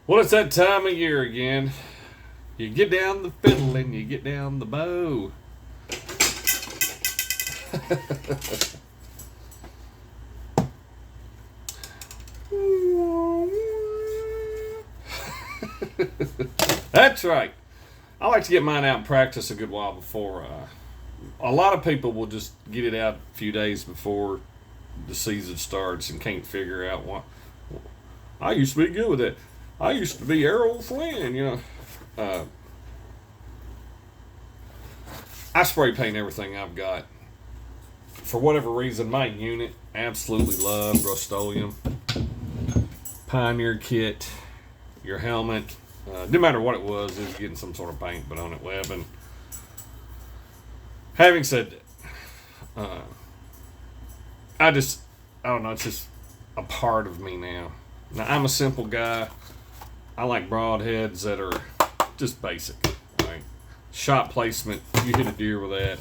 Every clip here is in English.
Well, it's that time of year again. You get down the fiddle and you get down the bow. That's right. I like to get mine out and practice a good while before. A lot of people will just get it out a few days before the season starts and can't figure out what. I used to be good with it. I used to be Errol Flynn, you know. I spray paint everything I've got. For whatever reason, my unit absolutely loved Rust-Oleum. Pioneer kit, your helmet. Didn't matter what it was getting some sort of paint, but on it web. And having said that, I don't know, it's just a part of me now. Now, I'm a simple guy. I like broadheads that are just basic. Right? Shot placement, you hit a deer with that.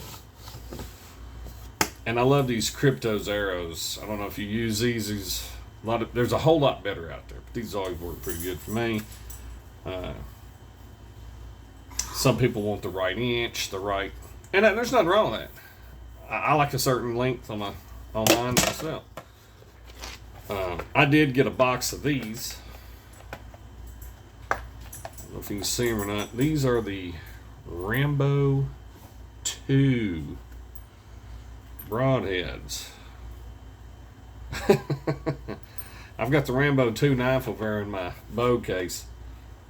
And I love these Kryptos arrows. I don't know if you use these. There's a whole lot better out there, but these always work pretty good for me. Some people want the right inch, and there's nothing wrong with that. I like a certain length on mine myself. I did get a box of these. I don't know if you can see them or not. These are the Rambo 2 broadheads. I've got the Rambo 2 knife over there in my bow case.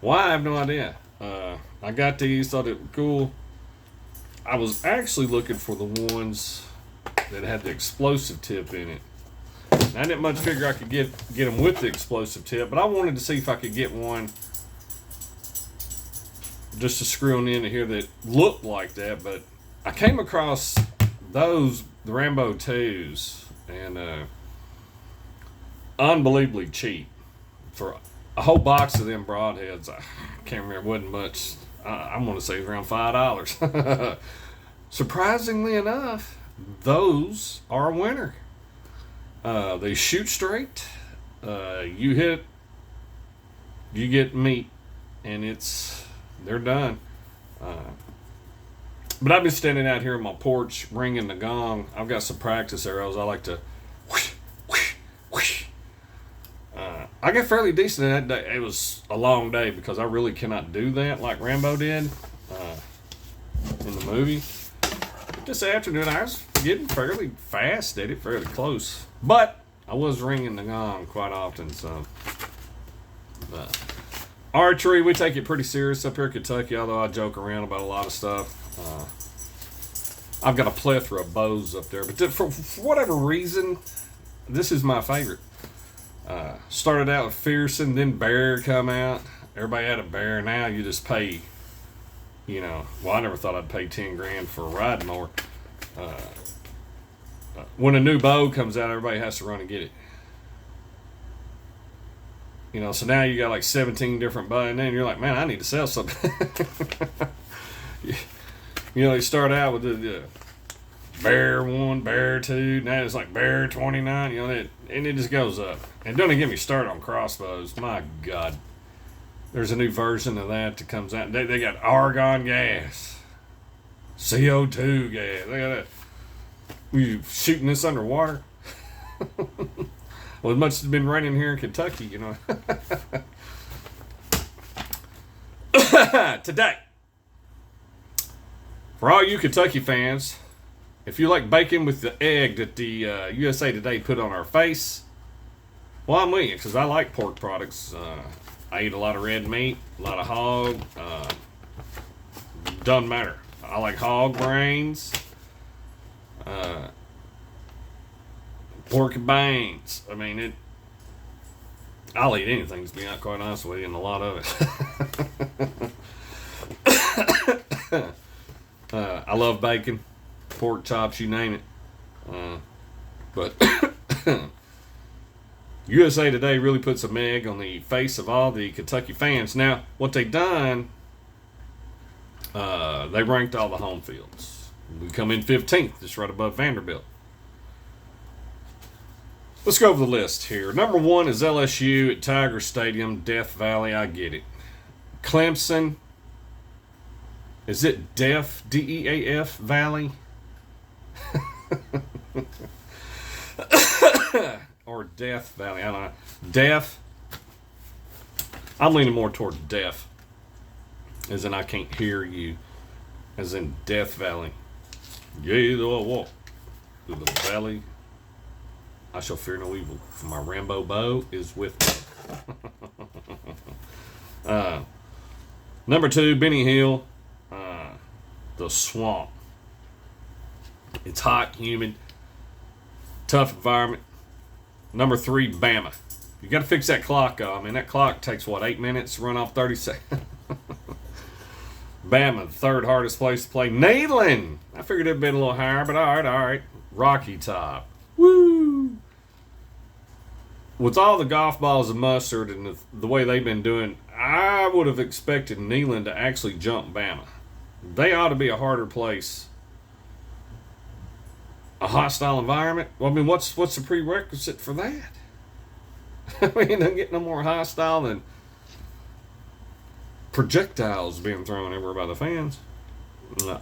Why? I have no idea. I got these, thought it was cool. I was actually looking for the ones that had the explosive tip in it. And I didn't much figure I could get them with the explosive tip, but I wanted to see if I could get one just to screw on into here that looked like that. But I came across the Rambo 2s, and unbelievably cheap for a whole box of them broadheads. I can't remember, it wasn't much. I'm going to say it's around $5. Surprisingly enough, those are a winner. They shoot straight. You hit, you get meat, and they're done. But I've been standing out here on my porch ringing the gong. I've got some practice arrows. I like to whoosh, whoosh, whoosh. I got fairly decent in that day. It was a long day because I really cannot do that like Rambo did in the movie. This afternoon, I was getting fairly fast at it, fairly close. But I was ringing the gong quite often, so. Archery, we take it pretty serious up here in Kentucky, although I joke around about a lot of stuff. I've got a plethora of bows up there, but for whatever reason, this is my favorite. Started out with Fearson, then Bear come out. Everybody had a Bear. Now you just pay, well, I never thought I'd pay 10 grand for a riding mower. When a new bow comes out, everybody has to run and get it. So now you got like 17 different bows, and then you're like, man, I need to sell something. You start out with the Bear 1, Bear 2, now it's like Bear 29, and it just goes up. And don't even get me started on crossbows. My God. There's a new version of that comes out. They got argon gas, CO2 gas. Look at that. You shooting this underwater? Well, as much as it's been raining here in Kentucky, Today, for all you Kentucky fans, if you like bacon with the egg that the USA Today put on our face, well, I'm with you because I like pork products. I eat a lot of red meat, a lot of hog. Doesn't matter. I like hog brains, pork and beans. I mean, I'll eat anything, to be quite honest with you, and a lot of it. I love bacon, pork chops, you name it. But USA Today really puts a meg on the face of all the Kentucky fans. Now, what they done, they ranked all the home fields. We come in 15th, just right above Vanderbilt. Let's go over the list here. Number 1 is LSU at Tiger Stadium, Death Valley. I get it. Clemson. Is it Deaf? DEAF Valley? Or Death Valley? I don't know. Deaf. I'm leaning more towards deaf, as in I can't hear you, as in Death Valley. Yea, though I walk through the valley, I shall fear no evil, for my Rambo bow is with me. Number 2, Benny Hill, the swamp. It's hot, humid, tough environment. Number 3, Bama. You got to fix that clock, though. I mean, that clock takes, 8 minutes to run off 30 seconds? Bama, the third hardest place to play. Neyland. I figured it'd been a little higher, but all right. Rocky Top. Woo! With all the golf balls of mustard and the way they've been doing, I would have expected Neyland to actually jump Bama. They ought to be a harder place. A hostile environment? Well, I mean, what's the prerequisite for that? I mean, don't get no more hostile than projectiles being thrown everywhere by the fans.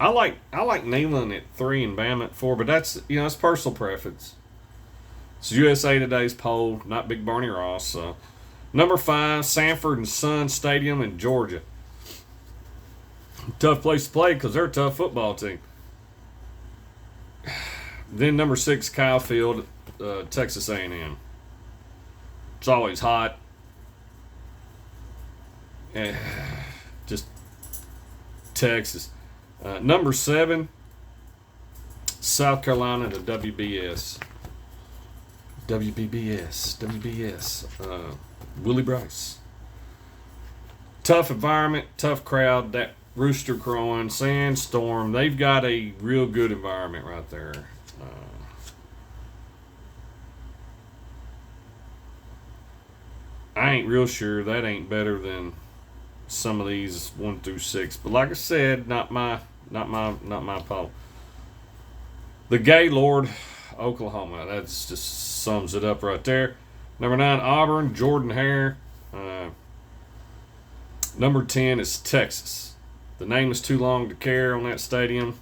I like Neyland at 3 and Bama at 4, but that's it's personal preference. It's USA Today's poll, not Big Barney Ross. So. Number 5, Sanford and Son Stadium in Georgia. Tough place to play because they're a tough football team. Then number 6, Kyle Field, Texas A&M. It's always hot. Just Texas. Number 7, South Carolina to WBS. Willie Bryce. Tough environment, tough crowd. That rooster crowing, sandstorm. They've got a real good environment right there. I ain't real sure that ain't better than some of these 1 through 6. But like I said, not my poll. The Gaylord, Oklahoma. That just sums it up right there. Number 9, Auburn, Jordan Hare. Number 10 is Texas. The name is too long to care on that stadium.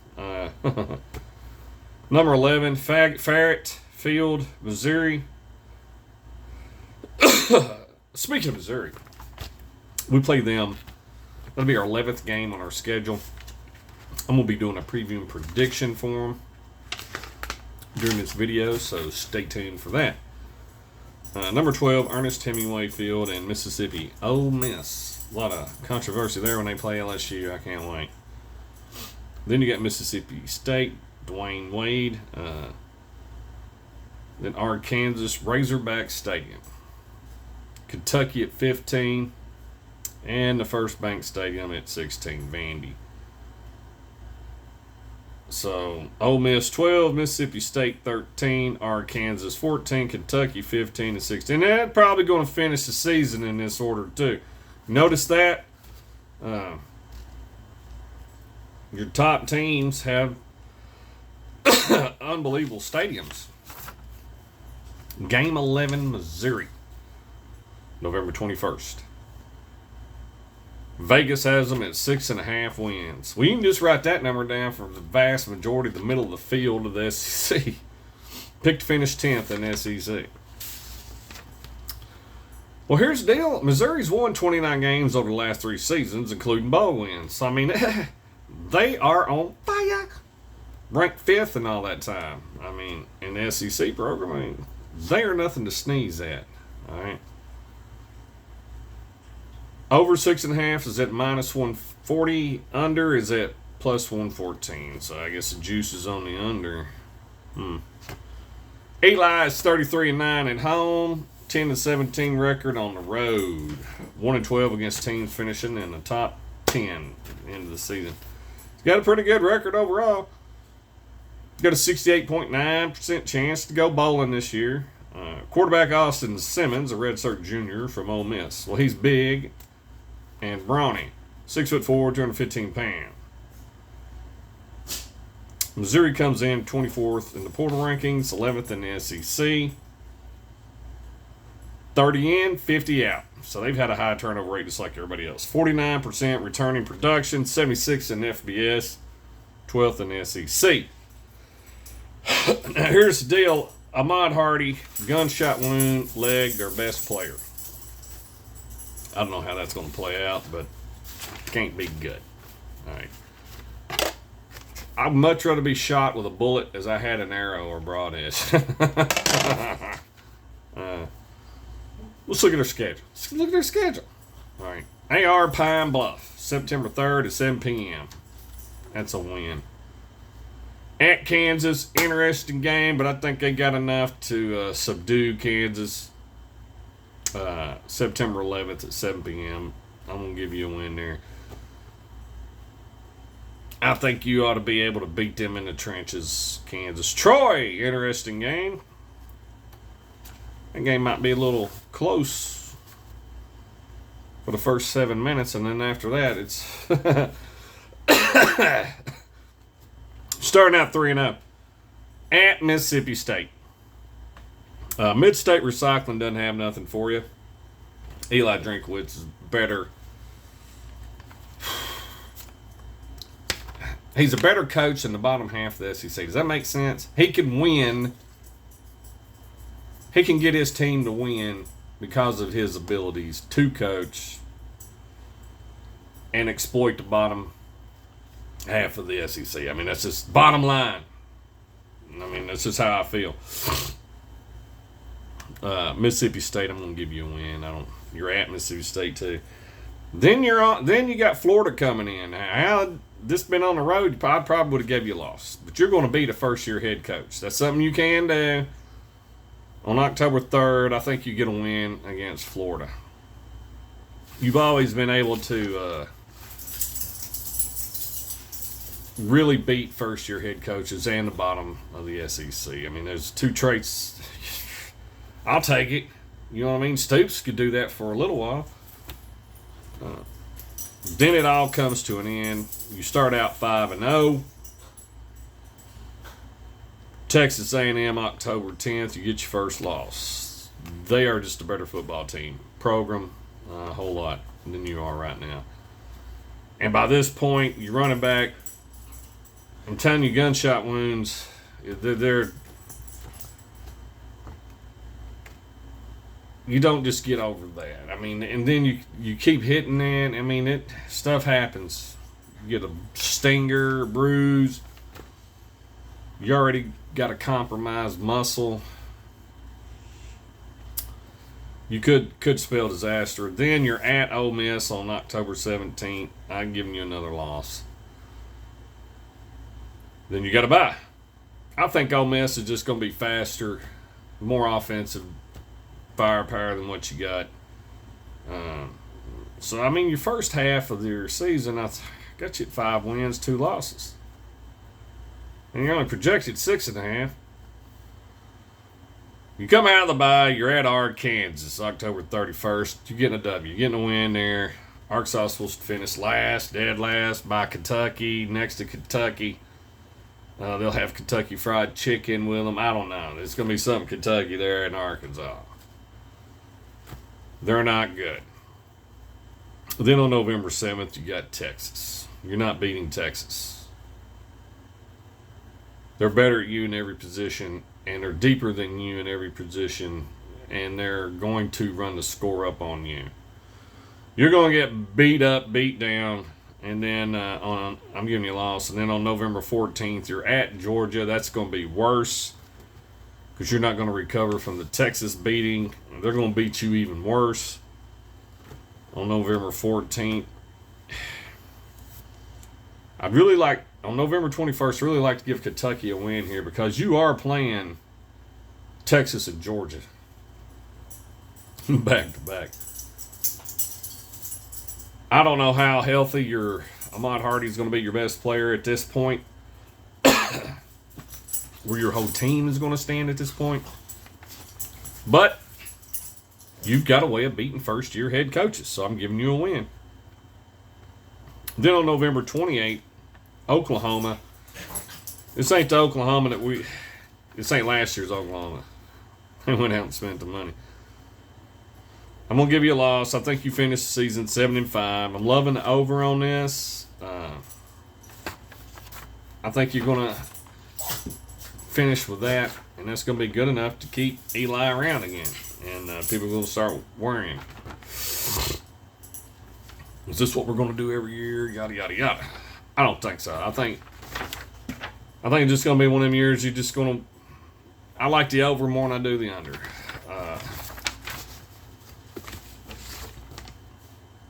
Number 11, Farrett Field, Missouri. Speaking of Missouri, we play them. That'll be our 11th game on our schedule. I'm going to be doing a preview and prediction for them during this video, so stay tuned for that. Number 12, Ernest Hemingway Field in Mississippi. Ole Miss. A lot of controversy there when they play LSU. I can't wait. Then you got Mississippi State, Dwayne Wade. Then Arkansas Razorback Stadium. Kentucky at 15. And the First Bank Stadium at 16, Vandy. So, Ole Miss 12, Mississippi State 13, Arkansas 14, Kentucky 15 and 16. And they're probably going to finish the season in this order, too. Notice that your top teams have unbelievable stadiums. Game 11, Missouri, November 21st. Vegas has them at 6.5 wins. We can just write that number down for the vast majority of the middle of the field of the SEC. Picked to finish 10th in the SEC. Well, here's the deal. Missouri's won 29 games over the last 3 seasons, including bowl wins. So, I mean, they are on fire. Ranked 5th in all that time. I mean, in the SEC program, I mean, they are nothing to sneeze at. All right. Over 6.5 is at minus 140. Under is at plus 114. So I guess the juice is on the under. Eli is 33-9 at home. 10-17 record on the road. 1-12 against teams finishing in the top 10 at the end of the season. He's got a pretty good record overall. He's got a 68.9% chance to go bowling this year. Quarterback Austin Simmons, a redshirt junior from Ole Miss. Well, he's big and brawny. 6'4", 215 pounds. Missouri comes in 24th in the portal rankings, 11th in the SEC. 30 in, 50 out. So they've had a high turnover rate just like everybody else. 49% returning production, 76 in FBS, 12th in the SEC. Now here's the deal. Ahmad Hardy, gunshot wound, leg, their best player. I don't know how that's going to play out, but can't be good. All right. I'd much rather be shot with a bullet as I had an arrow or broad edge. Let's look at their schedule. Let's look at their schedule. All right. AR Pine Bluff, September 3rd at 7 p.m. That's a win. At Kansas, interesting game, but I think they got enough to subdue Kansas. September 11th at 7 p.m. I'm going to give you a win there. I think you ought to be able to beat them in the trenches, Kansas. Troy, interesting game. That game might be a little close for the first 7 minutes, and then after that, it's starting out 3-0 at Mississippi State. Mid-State Recycling doesn't have nothing for you. Eli Drinkwitz is better. He's a better coach in the bottom half of the SEC. Does that make sense? He can win. He can get his team to win because of his abilities to coach and exploit the bottom half of the SEC. I mean, that's just bottom line. I mean, that's just how I feel. Mississippi State, I'm going to give you a win. You're at Mississippi State too. Then you got Florida coming in. Now, this been on the road, I probably would have gave you a loss. But you're going to beat a first-year head coach. That's something you can do. On October 3rd, I think you get a win against Florida. You've always been able to really beat first-year head coaches and the bottom of the SEC. I mean, there's two traits. I'll take it. You know what I mean? Stoops could do that for a little while. Then it all comes to an end. You start out 5-0. Texas A&M, October 10th, you get your first loss. They are just a better football team. Program, a whole lot than you are right now. And by this point, you're running back. I'm telling you, gunshot wounds, they're you don't just get over that. I mean, and then you keep hitting that. I mean, stuff happens. You get a stinger, a bruise. You already got a compromised muscle. You could spell disaster. Then you're at Ole Miss on October 17th. I'm giving you another loss. Then you got to bye. I think Ole Miss is just going to be faster, more offensive firepower than what you got. So, I mean, your first half of your season, I got you at 5 wins, 2 losses. And you're only projected 6.5. You come out of the bye, you're at Kansas, October 31st. You're getting a W. You're getting a win there. Arkansas is supposed to finish dead last by Kentucky, next to Kentucky. They'll have Kentucky Fried Chicken with them. I don't know. There's going to be some Kentucky there in Arkansas. They're not good. Then on November 7th, you got Texas. You're not beating Texas. They're better at you in every position, and they're deeper than you in every position, and they're going to run the score up on you. You're going to get beat up, beat down, and then I'm giving you a loss. And then on November 14th, you're at Georgia. That's going to be worse because you're not going to recover from the Texas beating. They're going to beat you even worse on November 14th. I'd really like, on November 21st, really like to give Kentucky a win here because you are playing Texas and Georgia back to back. I don't know how healthy your Ahmad Hardy is going to be your best player at this point. Where your whole team is going to stand at this point. But you've got a way of beating first-year head coaches, so I'm giving you a win. Then on November 28th, Oklahoma. This ain't the Oklahoma this ain't last year's Oklahoma. They went out and spent the money. I'm gonna give you a loss. I think you finished the season 7-5. I'm loving the over on this. I think you're gonna finish with that, and that's gonna be good enough to keep Eli around again, and people are gonna start worrying. Is this what we're gonna do every year? Yada yada yada. I don't think so. I think it's just gonna be one of them years you're just gonna. I like the over more than I do the under.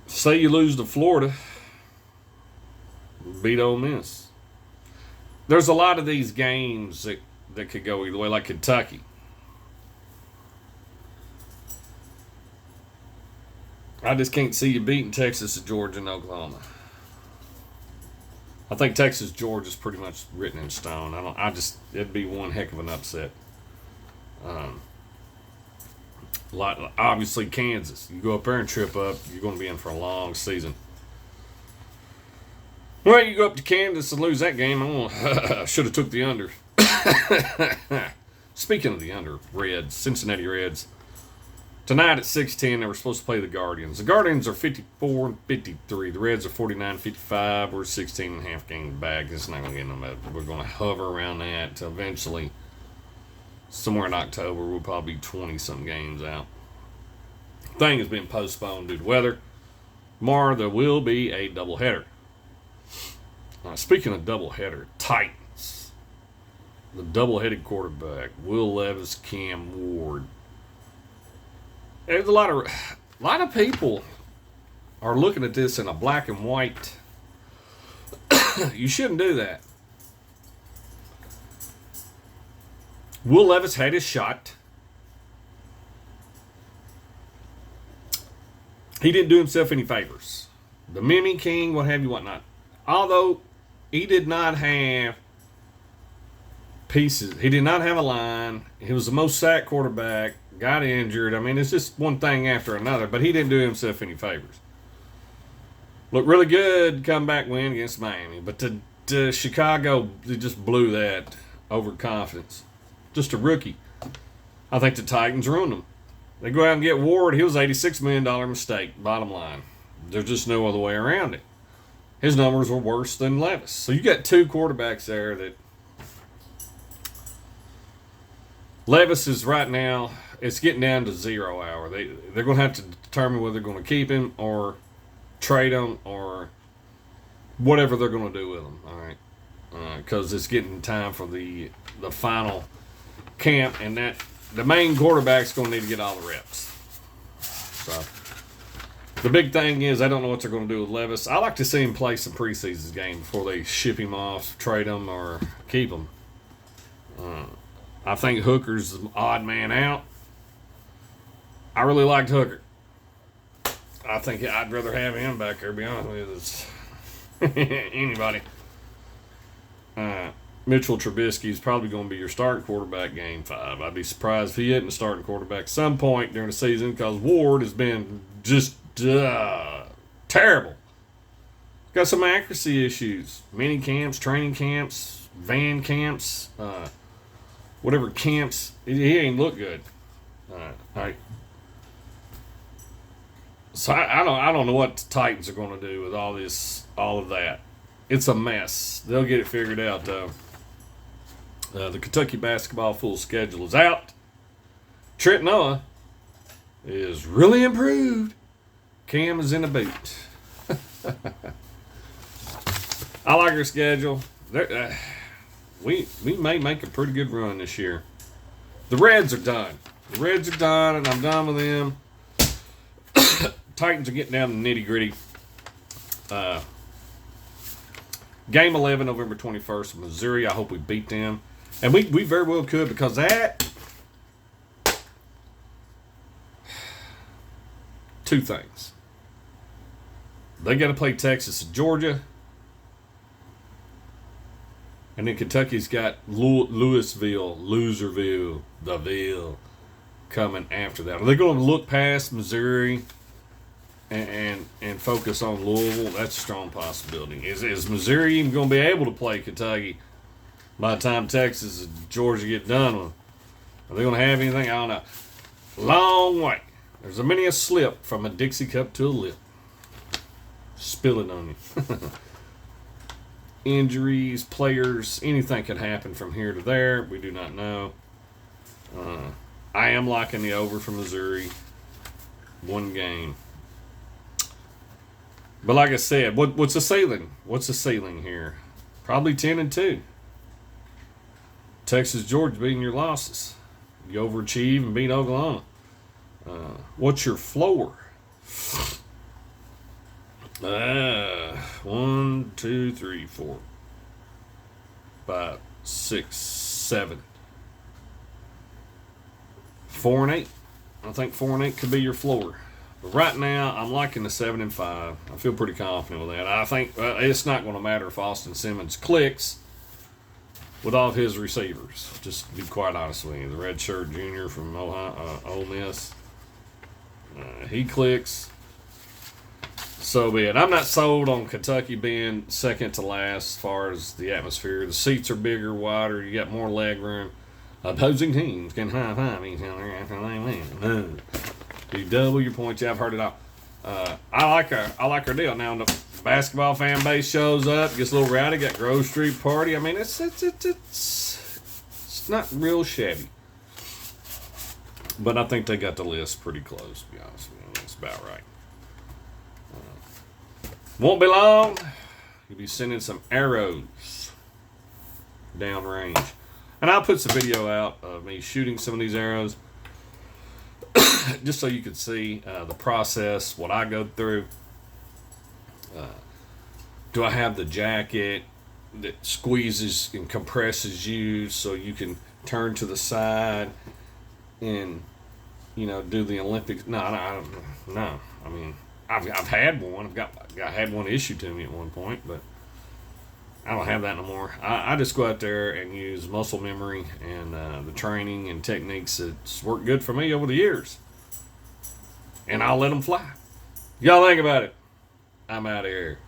Say you lose to Florida, beat Ole Miss. There's a lot of these games that could go either way, like Kentucky. I just can't see you beating Texas, Georgia, and Oklahoma. I think Texas, Georgia is pretty much written in stone. It'd be one heck of an upset. Obviously, Kansas. You go up there and trip up, you're going to be in for a long season. Well, you go up to Kansas and lose that game. I should have took the under. Speaking of the under, Reds, Cincinnati Reds. Tonight at 6:10, they were supposed to play the Guardians. The Guardians are 54-53. The Reds are 49-55. We're 16.5 games back. It's not going to get no better. We're going to hover around that until eventually, somewhere in October, we'll probably be 20-something games out. Thing has been postponed due to weather. Tomorrow, there will be a doubleheader. Speaking of doubleheader, Titans. The double-headed quarterback, Will Levis, Cam Ward. There's a lot of people are looking at this in a black and white. You shouldn't do that. Will Levis had his shot. He didn't do himself any favors. The Mimi King, what have you, whatnot. Although he did not have pieces. He did not have a line. He was the most sacked quarterback. Got injured. I mean, it's just one thing after another. But he didn't do himself any favors. Looked really good, comeback win against Miami. But the Chicago, they just blew that overconfidence. Just a rookie. I think the Titans ruined him. They go out and get Ward. He was an $86 million mistake, bottom line. There's just no other way around it. His numbers were worse than Levis. So you got two quarterbacks there that Levis is right now, it's getting down to 0 hour. They're going to have to determine whether they're going to keep him or trade him or whatever they're going to do with him. All right, because it's getting time for the final camp, and that the main quarterback's going to need to get all the reps. So the big thing is I don't know what they're going to do with Levis. I like to see him play some preseason games before they ship him off, trade him, or keep him. I think Hooker's the odd man out. I really liked Hooker. I think I'd rather have him back there, to be honest with you. Anybody. Mitchell Trubisky is probably going to be your starting quarterback game 5. I'd be surprised if he isn't a starting quarterback at some point during the season because Ward has been just terrible. Got some accuracy issues. Mini camps, training camps, van camps, whatever camps. He ain't look good. All right. So I don't know what the Titans are going to do with all of that. It's a mess. They'll get it figured out though. The Kentucky basketball full schedule is out. Trent Noah is really improved. Cam is in the boot. I like our schedule. We may make a pretty good run this year. The Reds are done. And I'm done with them. Titans are getting down to the nitty-gritty. Game 11, November 21st, Missouri. I hope we beat them. And we very well could because that... Two things. They got to play Texas and Georgia. And then Kentucky's got Louisville, Loserville, the Ville coming after that. Are they going to look past Missouri and focus on Louisville? That's a strong possibility. Is Missouri even going to be able to play Kentucky by the time Texas and Georgia get done with them? Are they going to have anything? I don't know. Long way. There's a many a slip from a Dixie cup to a lip. Spill it on you. Injuries, players, anything could happen from here to there. We do not know. I am liking the over for Missouri. One game. But like I said, what's the ceiling? What's the ceiling here? Probably 10-2. Texas, Georgia beating your losses. You overachieve and beat Oklahoma. What's your floor? 1, 2, 3, 4, 5, 6, 7. 4-8. I think 4-8 could be your floor. But right now, I'm liking the 7-5. I feel pretty confident with that. I think it's not going to matter if Austin Simmons clicks with all of his receivers. Just to be quite honest with you, the redshirt junior from Ole Miss, he clicks. So be it. I'm not sold on Kentucky being second to last as far as the atmosphere. The seats are bigger, wider. You got more leg room. Opposing teams can high five each other after they win. You double your points. Yeah, I've heard it all. I like our deal. Now the basketball fan base shows up, gets a little rowdy, got Grove Street party. I mean, it's not real shabby. But I think they got the list pretty close, to be honest with you. That's about right. Won't be long. You'll be sending some arrows downrange. And I'll put some video out of me shooting some of these arrows just so you can see the process, what I go through. Do I have the jacket that squeezes and compresses you so you can turn to the side and, do the Olympics? No. I mean, I've had one. I had one issued to me at one point, but I don't have that no more. I just go out there and use muscle memory and the training and techniques that's worked good for me over the years. And I'll let them fly. Y'all think about it. I'm out of here.